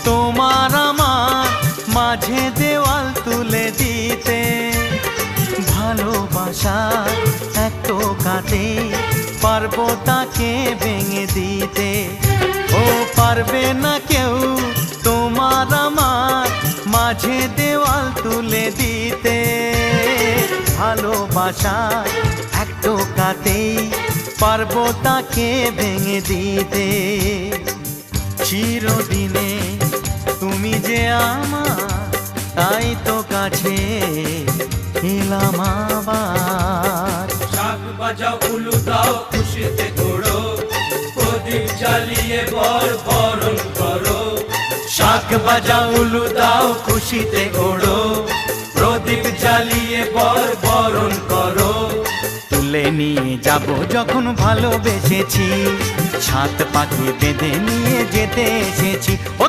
তোমার আমার মাঝে দেওয়াল তুলে দিতে। ভালোবাসা এক টোকাতে পারবো তাকে ভেঙে দিতে। ও পারবে না কেউ তোমার আমার মাঝে দেওয়াল তুলে দিতে। ভালোবাসা এক টোকাতেই পারবো তাকে ভেঙে দিতে। চিরদিনে তুমি যে আমার, তাই তো কাছে এলাম আবার। শাক বাজাও উলু দাও খুশিতে ঘোড়ো, প্রদীপ জ্বালিয়ে বরণ করো। শাক বাজাও উলু দাও খুশিতে ঘোড়ো, প্রদীপ জ্বালিয়ে বরণ করো। তুলে নিয়ে যাব যখন ভালোবেসেছি, ছাদ পাখি বেঁধে নিয়ে যেতে এসেছি। ও